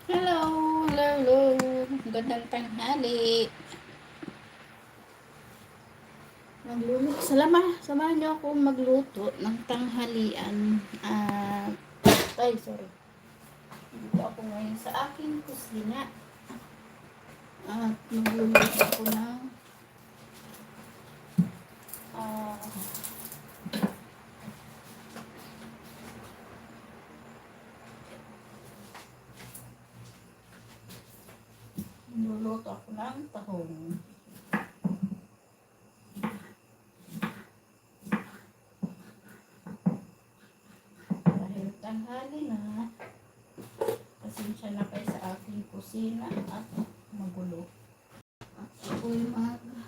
Hello, hello, hello. Magandang tanghali. Samahan niyo ako magluto ng tanghalian. Sorry. Dito ako ngayon sa aking kusina. At magluluto ako ng ah, magluluto ako ng tahong. Dahil tanghali na, pasensya na kayo sa aking kusina at magulo. At ako'y magluluto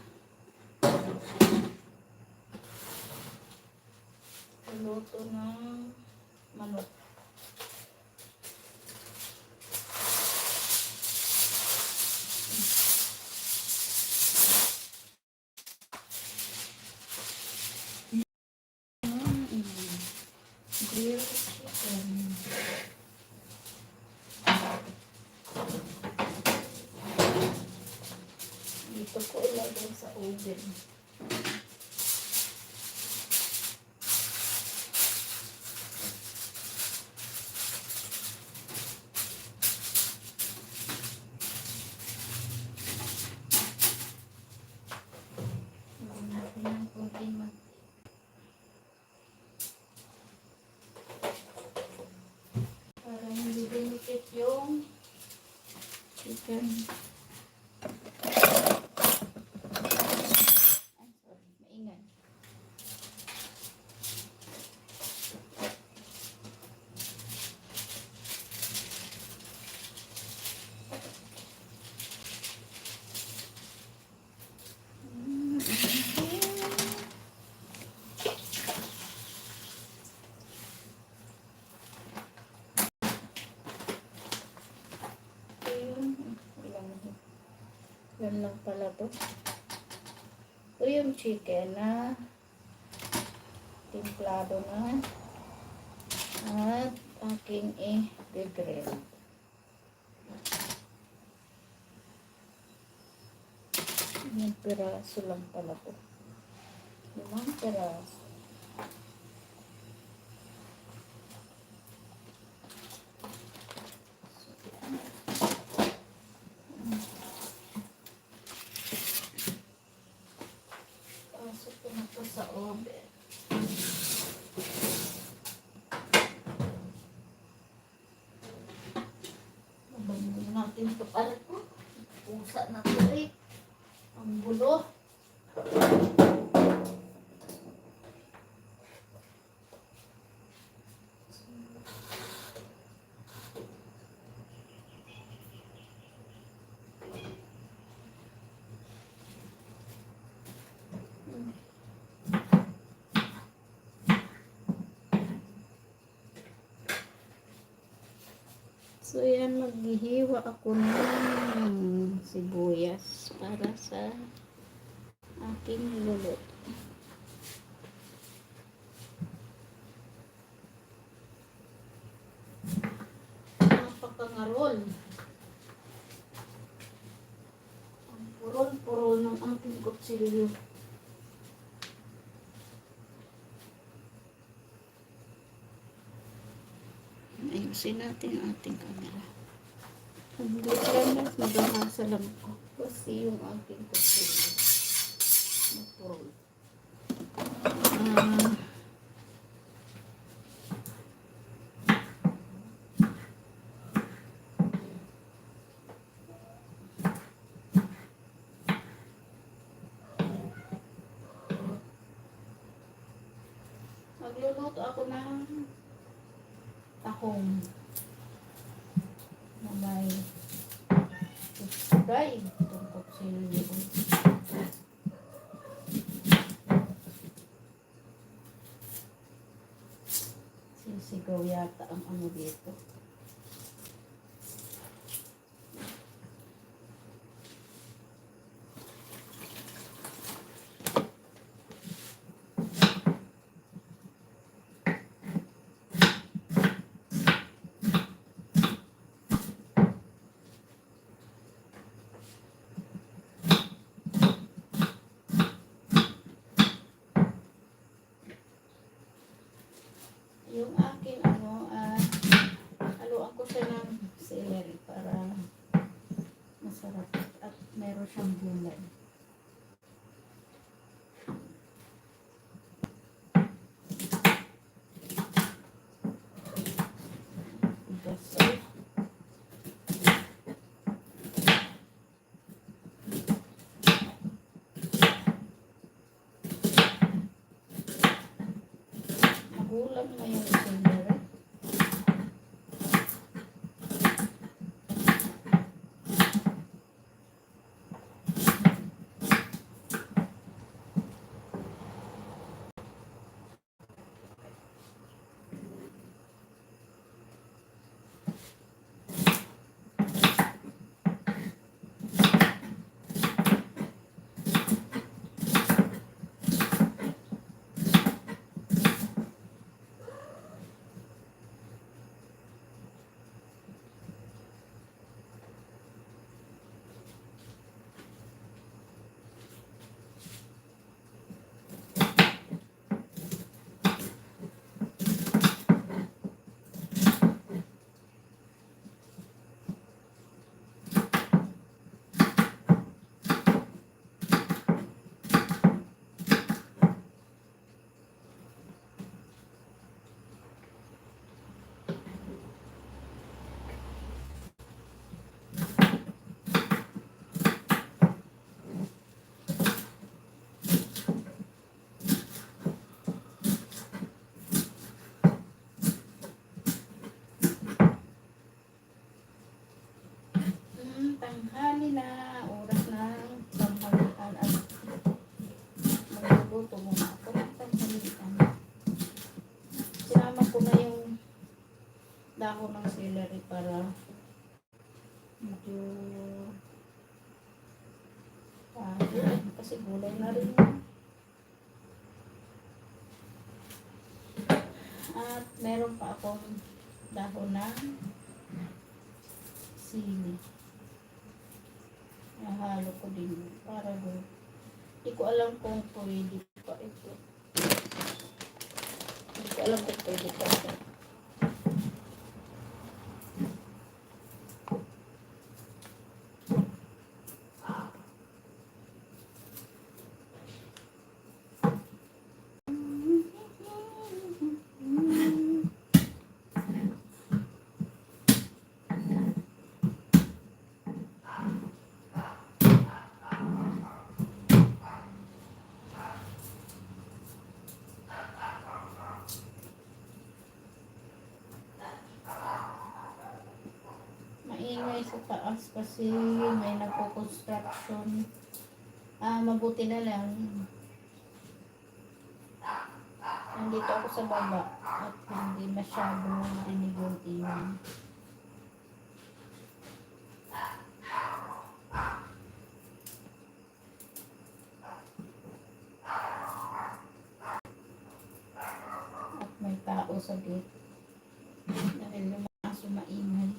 ng manok. Grilled chicken. Dito ko ilagay sa oven. Lagyan natin ng konting para hindi dinikit yung chicken. Maingay. Yan lang pala to. Ito yung chicken na timplado na at aking i-grill. Yung piraso lang pala to. 5 piraso. Pasok ko na to sa oven. Mabangon natin ito pala to. Pusa na to ang gulo. So yan, maghihiwa ako ng sibuyas para sa aking luluto. Napakangarol. Ang purol-purol ng aking kutsilyo. Ayusin natin ang ating camera. Hindi lang, magahasa lang ko. Kasi yung aking kutsilyo napurol. Magluluto ako ng tahong na may subscribe itong kutsilyo. Sisigaw yata ang ano dito. Yung aking haluan ko siya ng celery para masarap at meron siyang gulay. So, magulang na yung celery. Tanghali na, oras ng tanghalian at magluluto muna ako ng tanghalian. Sinama ko na yung dahon ng celery para medyo kasi gulay na rin yun. At meron pa akong dahon ng sili. Nahalo ko din para doon. Hindi ko alam kung pwede pa ito. Hindi ko alam kung pwede pa ito. Maingay sa taas kasi may nagpo-construction. Mabuti na lang nandito ako sa baba at hindi masyadong dinig yung ingay. At may tao sa gate dahil yung mga aso maingay.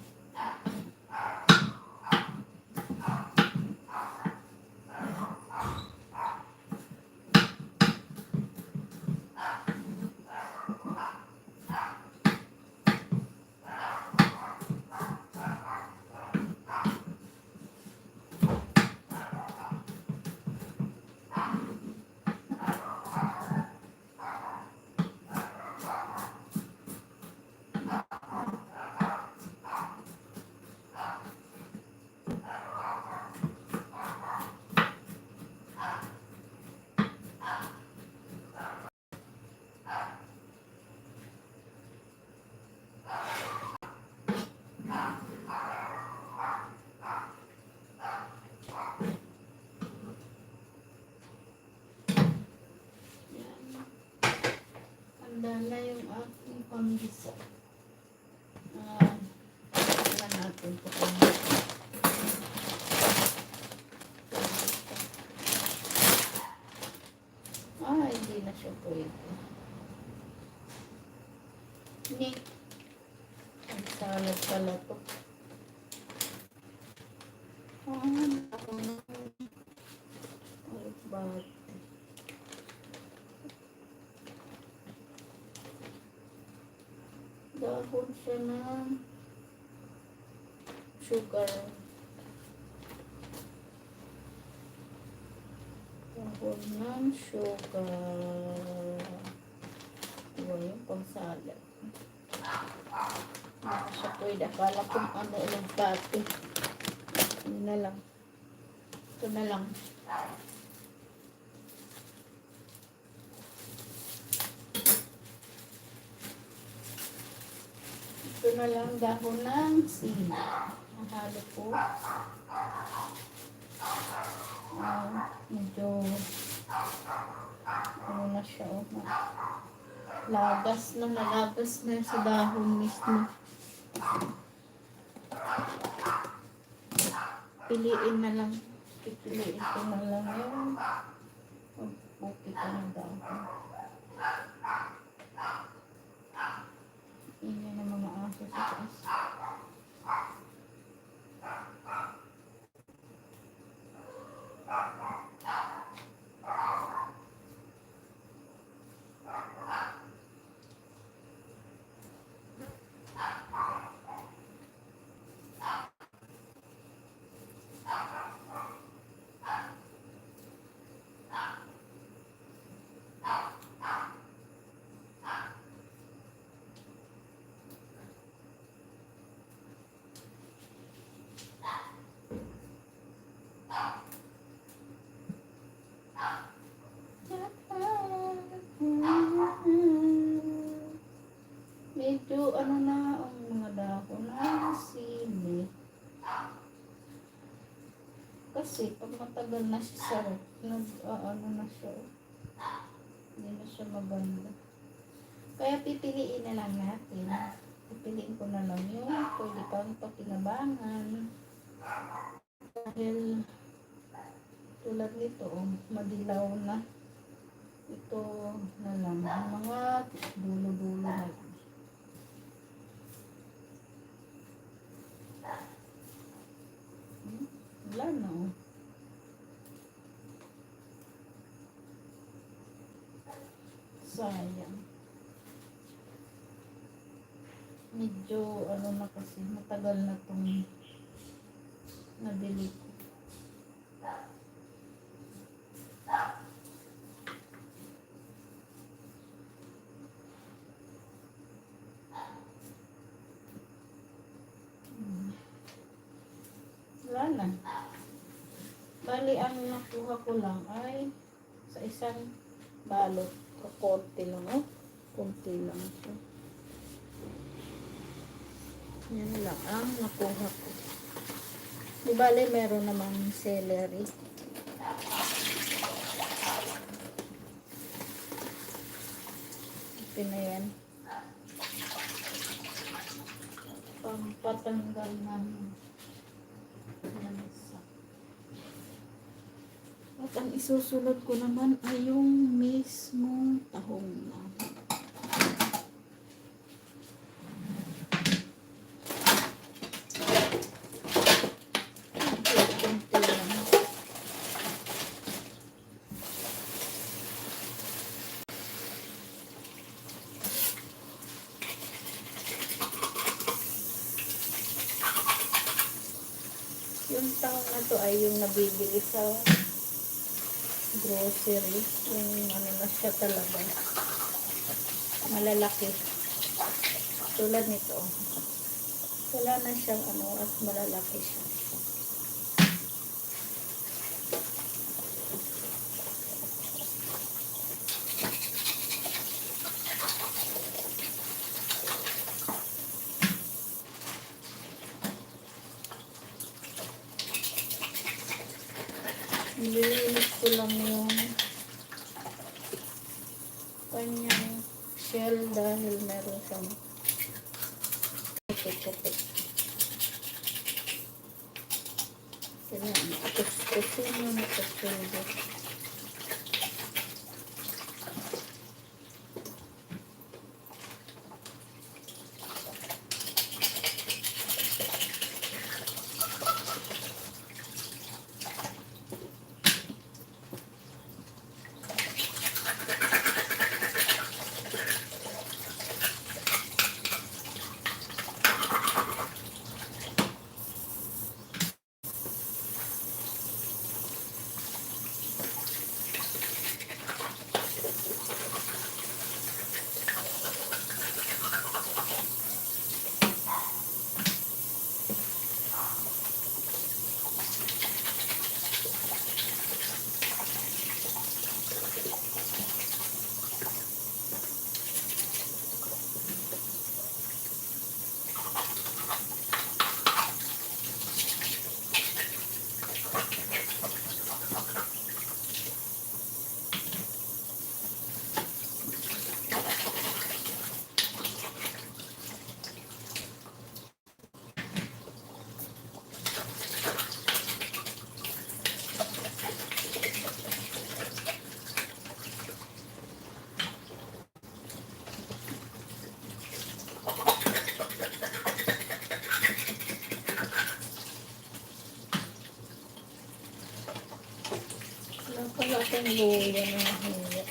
Handa na yung aking panggisa. Tingnan natin ito kung hindi na siya pwede. Hindi. Ang salad pala ito. Ako na. Bakit? siya ng sugar. Dahon ng sugar. Diba yung pangsalad. Hindi siya pwede. Akala kung ano ulang pati. Hindi na lang. Ito na lang. Ito na lang dahon ng sili. Nahalo po. Medyo ano na siya. Lagas na. Nalagas na sa dahon mismo. Piliin na lang. Pipiliin ko na lang yung pagpuki ko ng dahon. Ingay na mga aso sa taas. Medyo ano na ang mga dahon ng sili. Kasi pag matagal na siya ano na siya. Hindi na siya maganda. Kaya pipiliin na lang natin. Pipiliin ko na lang yung pwede pang pakinabangan. Dahil tulad nito, madilaw na. Ito na lang. Mga dulo-dulo na lang. Wala na oh. Sayang. Medyo ano na kasi, matagal na itong nabili ko. Wala na. Bali, ang nakuha ko lang ay sa isang balot. Konti lang, oh. Konti lang ito. Yan lang ang nakuha ko. Di bali, meron naman celery. Ito na yan. Pampatanggal ng lansa. At ang isusunod ko naman ay yung mismong tahong na. Kunti lang. Yung tahong na to ay yung nabibili sa grocery. Yung ano na siya talaga. Malalaki. Tulad nito. Wala na siyang ano at malalaki siya. Nililinis ko lang yung kanyang shell dahil meron siyang puti-puti. Kailangan ipos-posin mo na ito. Wala akong luya na nahiya.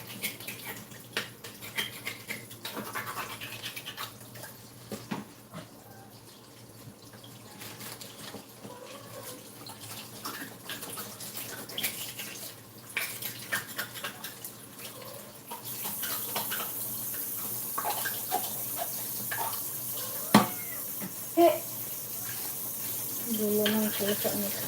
He! Dulo ng pusa nito.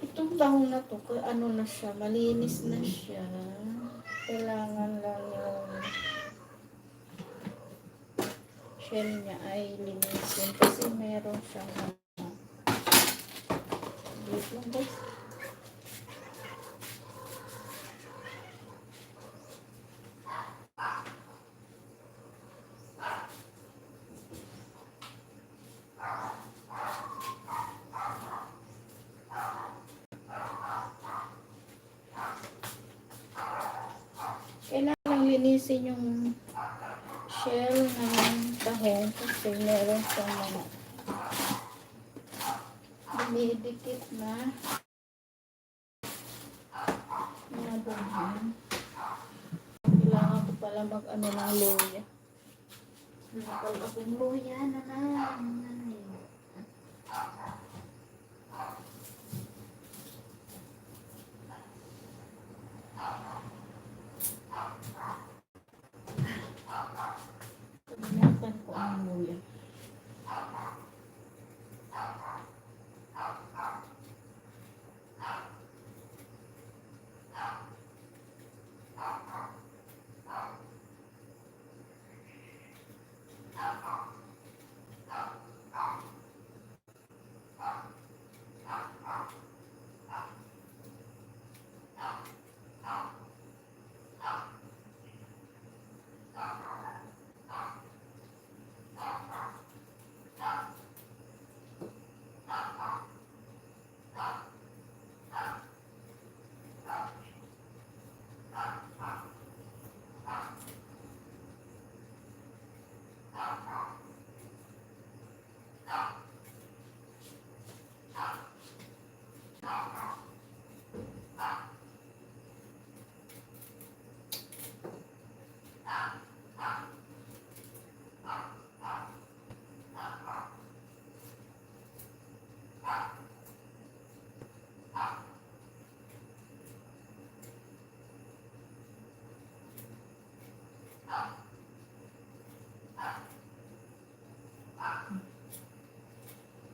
Itong dahon na to, ano na siya, malinis na siya. Kailangan lang yung shell niya ay linisin kasi meron siyang wait lang guys. Kailangan linisin yung shell ng tahong kasi meron siyang mga dumidikit na dahon. Kailangan ko pala mag-ano ng luya. Nakal akong luya na Pagmatan ko ang luya.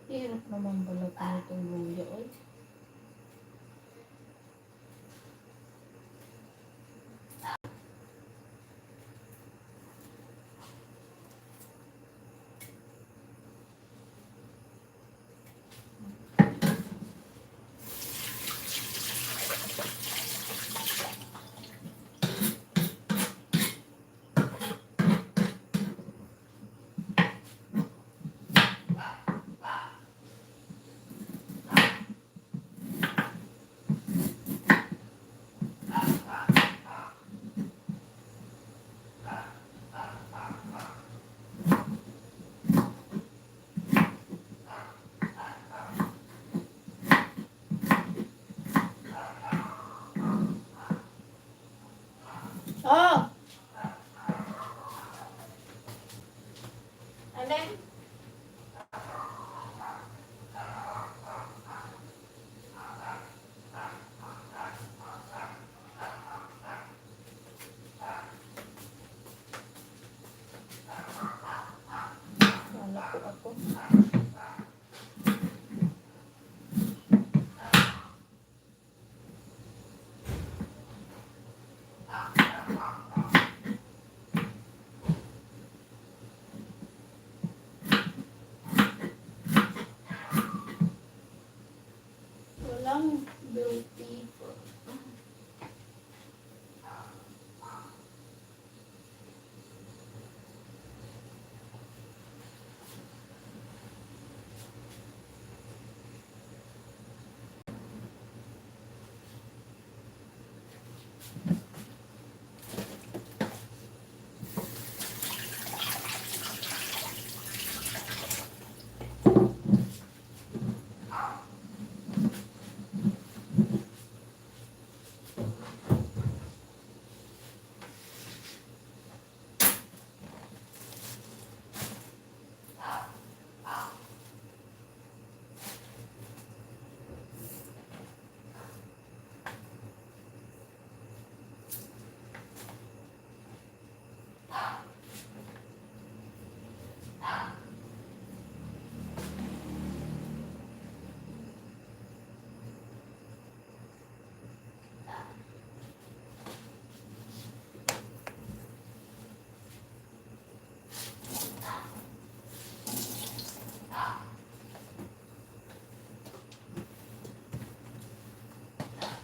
Hirap naman balatan itong luya, oy.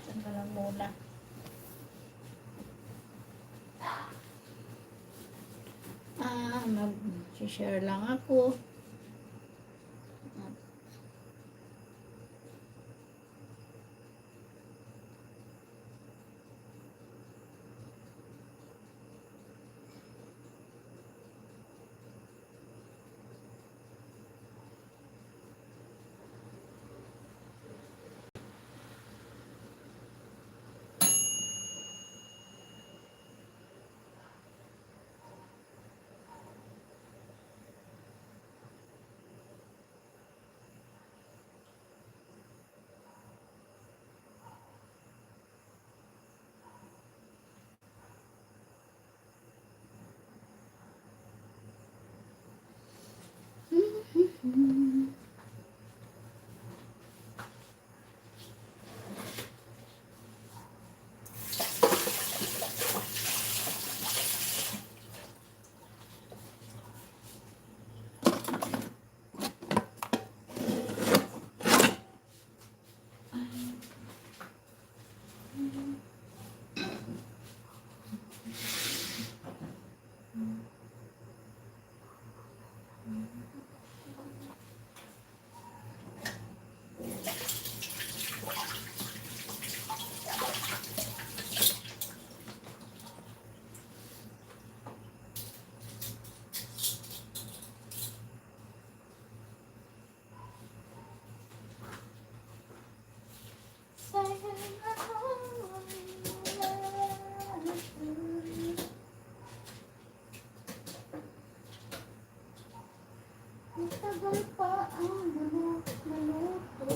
Saan ka lang muna? Mag-share lang ako. Matagal pa ang maluto.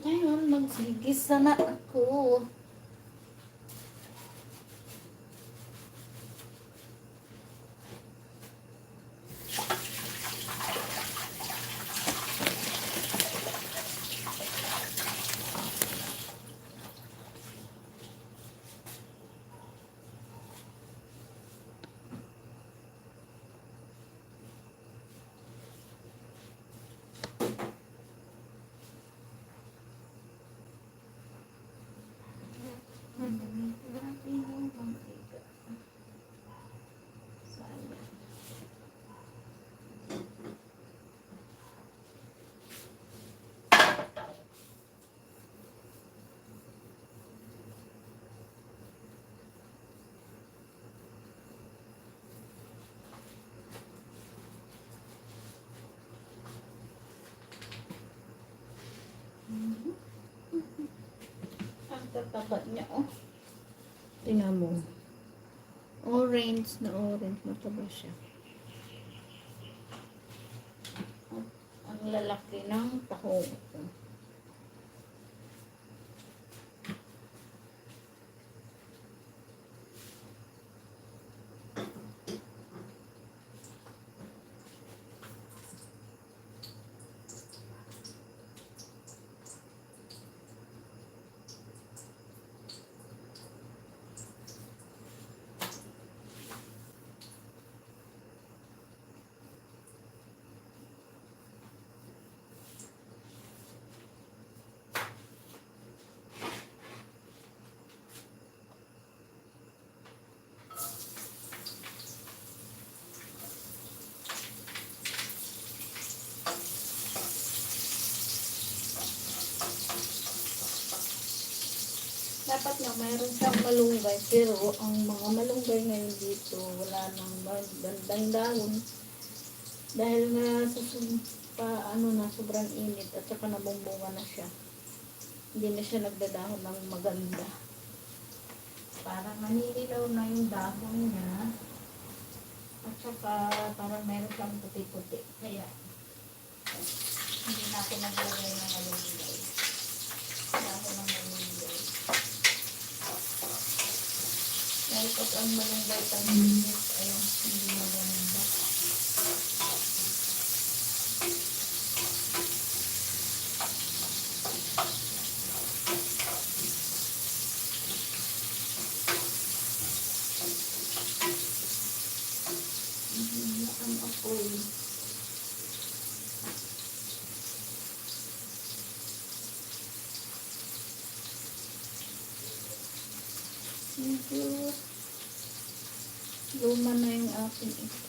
Ngayon, magsigisa na ako. Ang tataba niya, oh. Tingnan mo. Orange na orange. Mataba siya. Ang lalaki ng tahong. dapat nga mayroon siyang malunggay, pero ang mga malunggay ngayon dito, wala nang bandang dahon. Dahil nga sobrang init at saka nabumbunga na siya. Hindi na siya nagdadahon ng maganda. Parang naninilaw na yung dahon niya. At saka parang meron siyang puti-puti. Kaya hindi na ako naglagay ng malunggay. Dahon ng malunggay. Dahil pag ang malunggay pag-init ay hindi maganda. Ang apoy. Medyo luma na yung akin ito.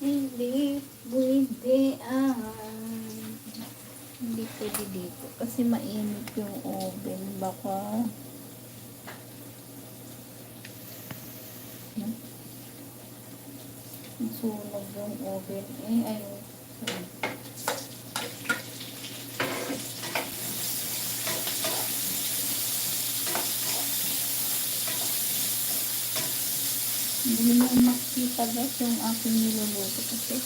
Hindi pwede hindi pwede dito kasi mainit yung oven. Baka sunog yung oven ayun. Hindi mo makita guys yung aking niluluto kasi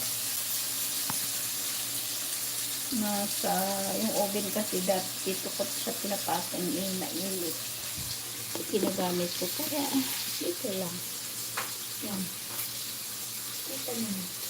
nasa yung oven kasi dito ko siya pinapasang mainit. Ginagamit ko kaya dito lang. Yan. Kita nyo.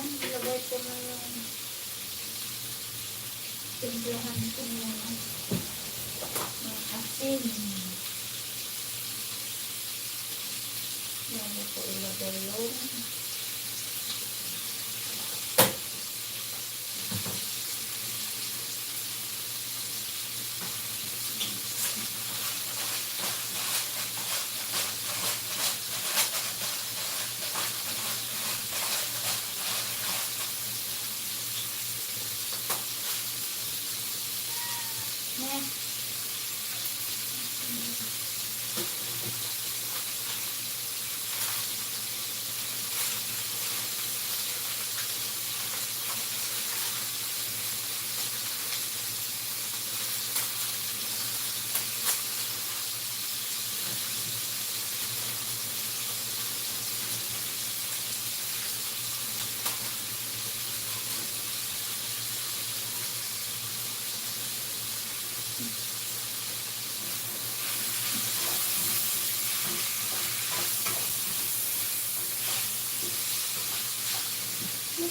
Ilagay ko na yung timplahan ko ng asin. Yan ko ilagay yung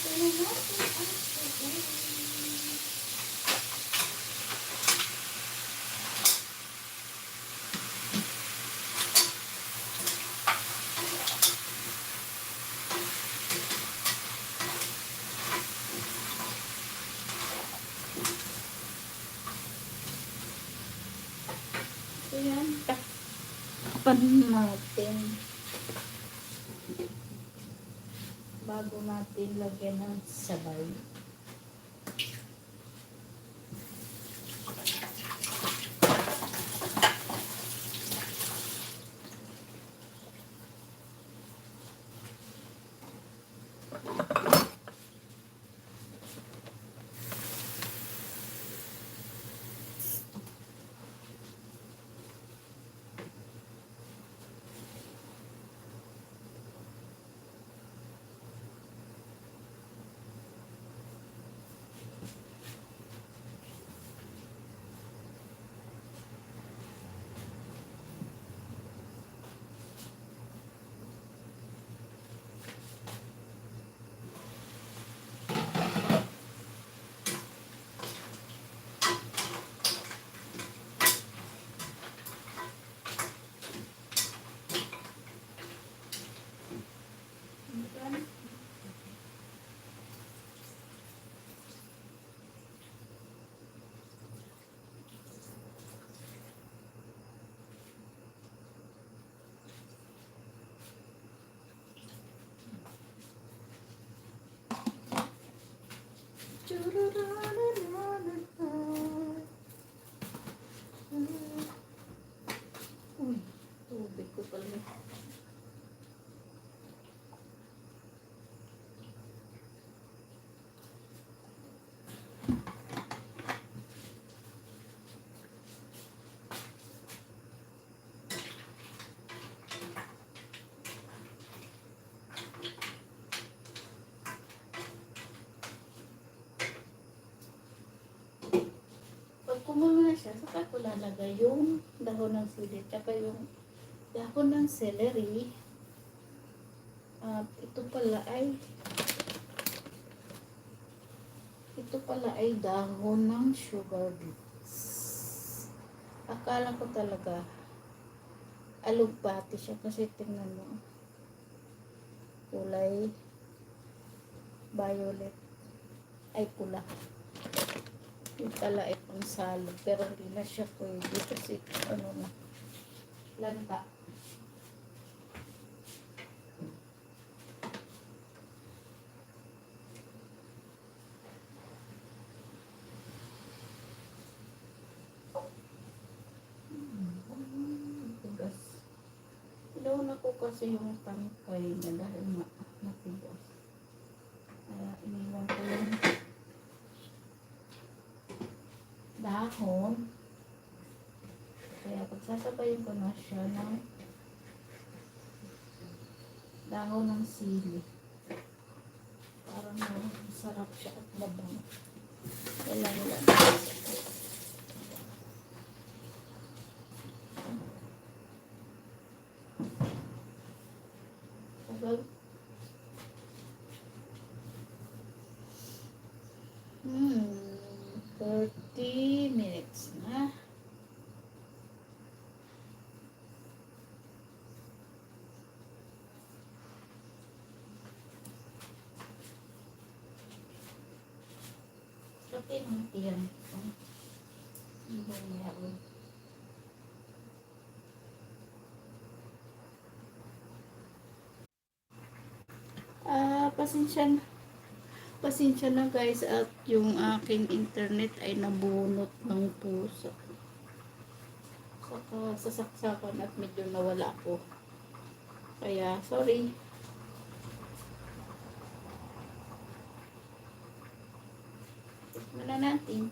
Tingnan natin ang sugar. So yan, takpan natin bago natin lagyan ng sabay. Uy, tubig ko pala. Pag kumulo na siya, saka ko lalagay yung dahon ng sili, tsaka yung dahon ng celery. At ito pala ay dahon ng sugar beets. Akala ko talaga alugbati siya kasi tingnan mo. Kulay violet. Ay pula. Yung pala ay pangsalo. Pero hindi na siya pwede kasi ano na. Lanta. Tigas. Inauna ko kasi yung tangkay niya dahil matigas. Kaya iniwan ko yung dahon. Kaya pagsasabayin ko na siya ng dahon ng sili. Para masarap siya at labang. Kailangan lang. Sabag. 30 minutes na. Kapit ng tiyan ko. Hindi meron. Pasensya na guys at yung aking internet ay nabunot ng puso. Saka sasaksakan at medyo nawala ko. Kaya sorry. Tikman na natin.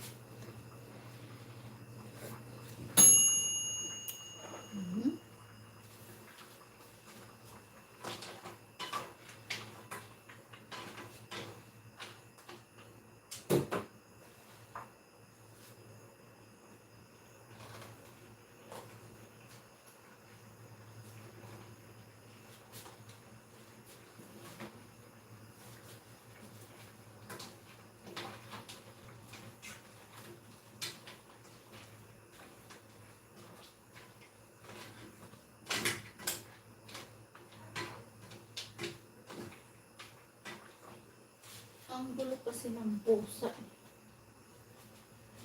Ang gulo kasi ng pusa.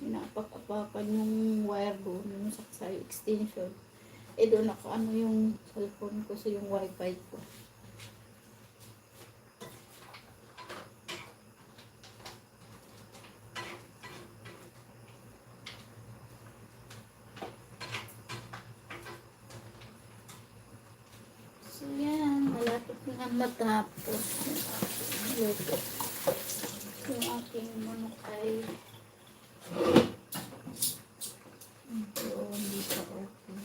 Pinapak-apakan yung wire doon, yung sa extension. Eh doon naka ano yung cellphone ko sa yung wifi ko. So yan, malapit na matapos yung luto. Yung aking manok ay hindi pa okay.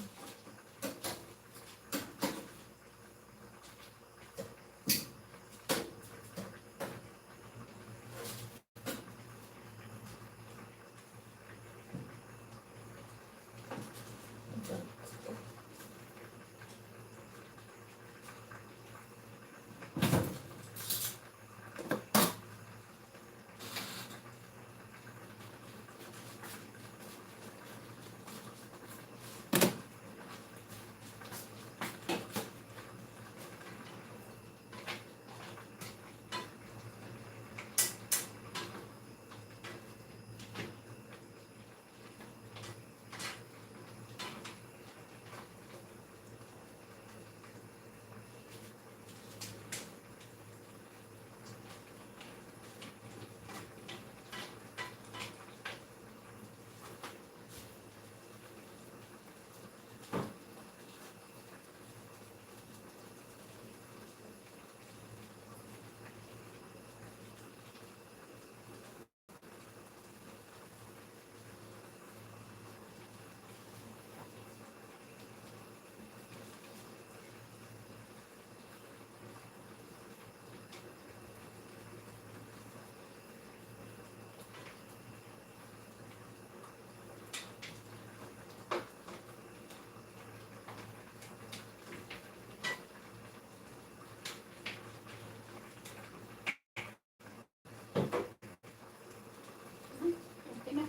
Okay na.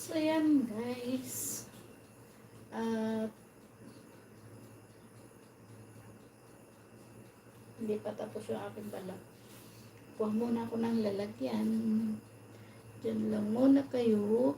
So yan guys. Hindi pa tapos yung aking balak. Kuha muna ako ng lalagyan. Diyan lang muna kayo.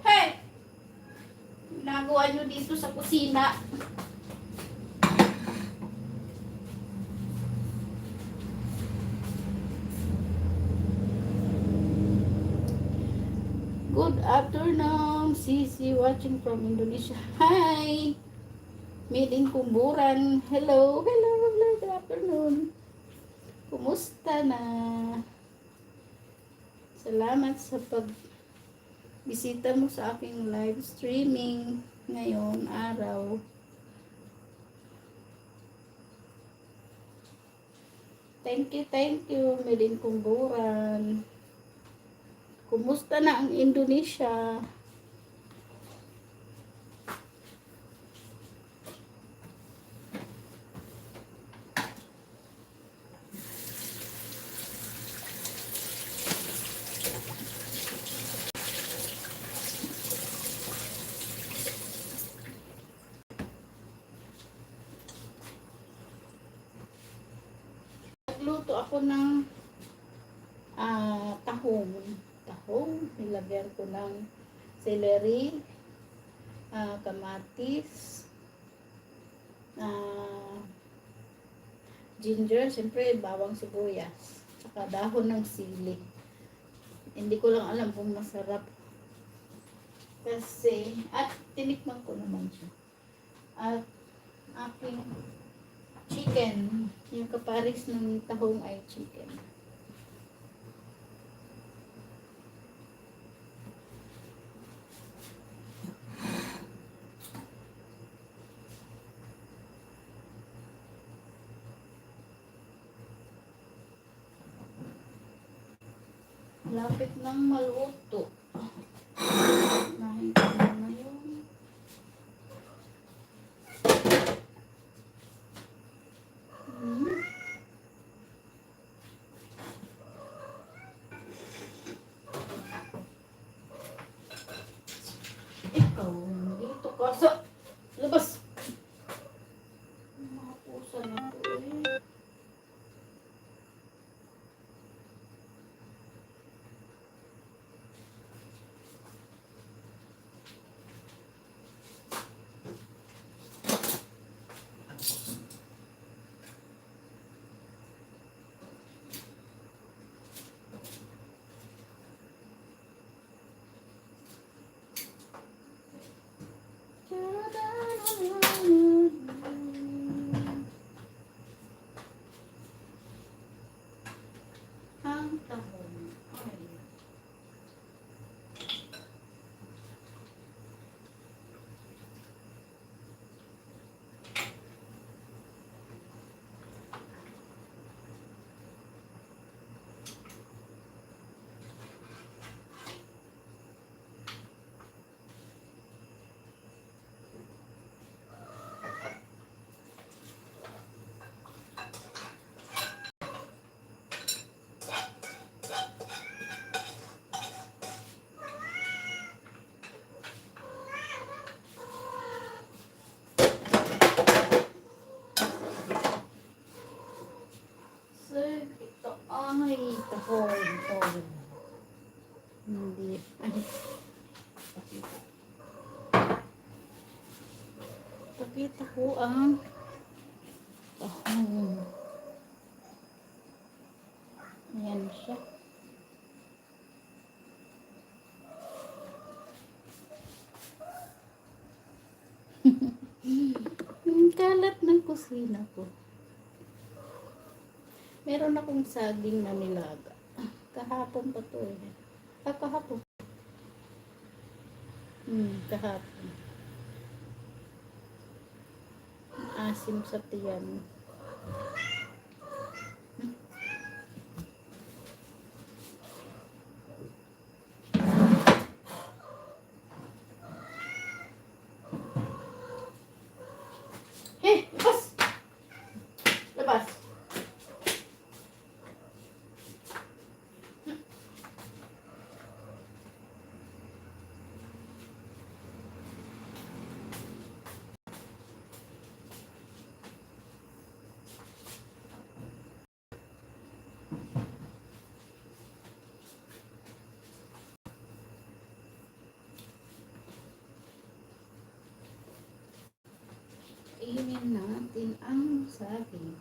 Hey! Nagawa nyo dito sa kusina. Good afternoon, Sisi watching from Indonesia. Hi! Made in Kumburan. Hello, hello, hello, good afternoon. Kumusta na? Salamat sa pagbisita mo sa aking live streaming ngayon araw. Thank you, Melin Kumburan. Kumusta na ang Indonesia? Nagluto ako ng tahong. Nilagyan ko ng celery, kamatis, ginger, siyempre bawang sibuyas, saka dahon ng sili. Hindi ko lang alam kung masarap. Kasi, at tinikman ko naman siya. At aking chicken, yung kaparis ng tahong ay chicken. Lapit ng maluto. Nakita mo na yun. Ikaw, dito ka sa labas. Mga pusa na to eh. Ang tahong. Ay. Ito ay tahong. Hindi. Pakita ko ang tahong. Ayan siya. Ang kalat ng kusina ko. Meron akong saging na nilaga. Kahapon pa to eh. Kahapon. Kahapon. Asim sa tiyan. Labas! Labas! Iinin natin ang saging.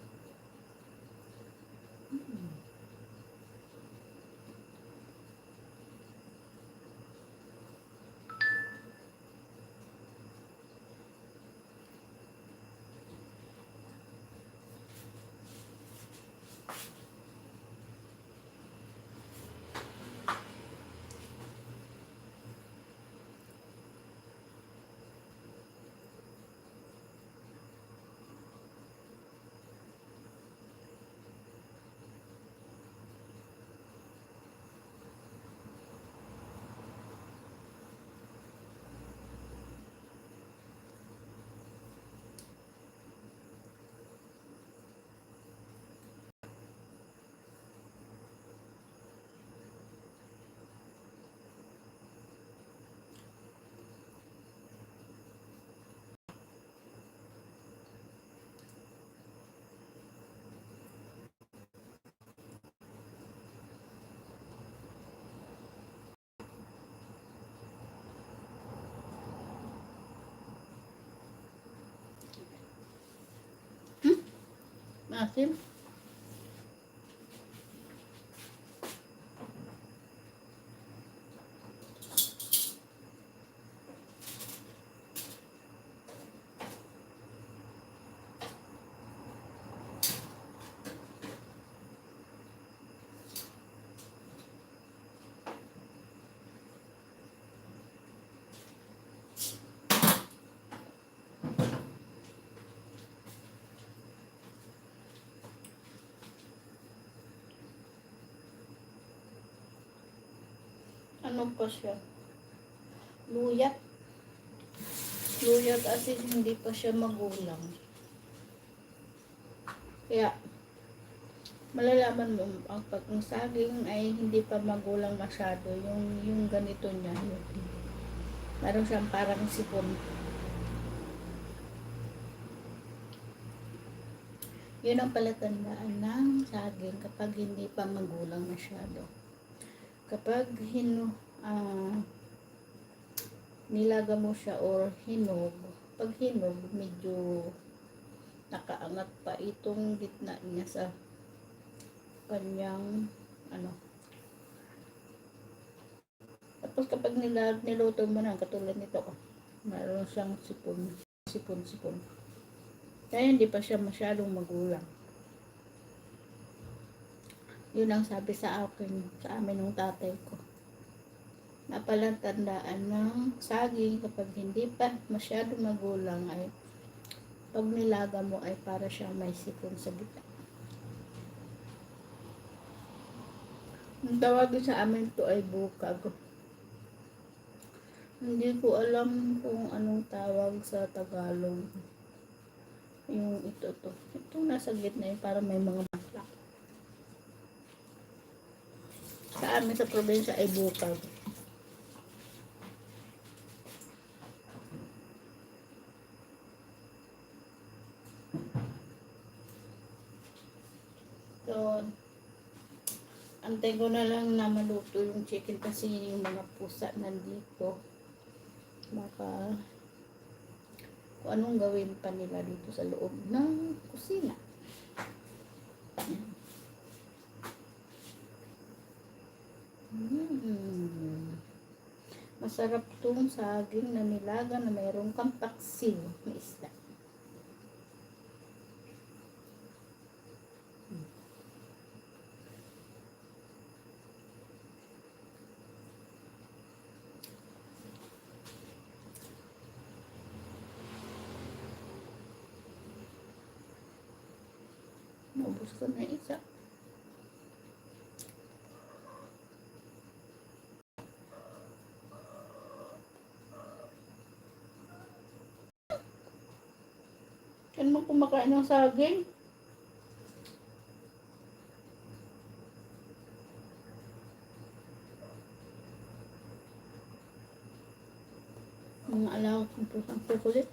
Maasim. Ano pa siya? Luyat. Luyat as in hindi pa siya magulang. Kaya, malalaman mo ang pag ang saging ay hindi pa magulang masyado. Yung ganito niya. Meron siyang parang sipon. Yun ang palatandaan ng saging kapag hindi pa magulang masyado. Kapag nilaga mo siya or hinog, pag hinog, medyo nakaangat pa itong gitna niya sa kanyang tapos kapag niluto mo na katulad nito, meron siyang sipon kaya hindi pa siya masyadong magulang. Yun ang sabi sa amin ng tatay ko, na palatandaan ng saging kapag hindi pa masyadong magulang ay pag nilaga mo ay para siyang may sipon sa gitna. Ang tawagin sa amin to ay bukag. Hindi ko alam kung anong tawag sa Tagalog. Yung itong nasa gitna yun, para may mga maklak. Sa amin sa probinsya ay bukag. So, antay ko na lang na maluto yung chicken kasi yung mga pusa nandito. Baka kung anong gawin pa nila dito sa loob ng kusina. Masarap tong saging na nilaga na mayroong kang paksiw na isda. Naubos ko na isa. Kan mo kumakain ng saging? Mga alaw kong pusang kukulit.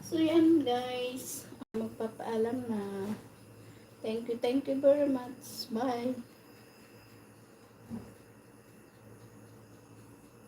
So yan guys, magpapaalam na. Thank you very much. Bye.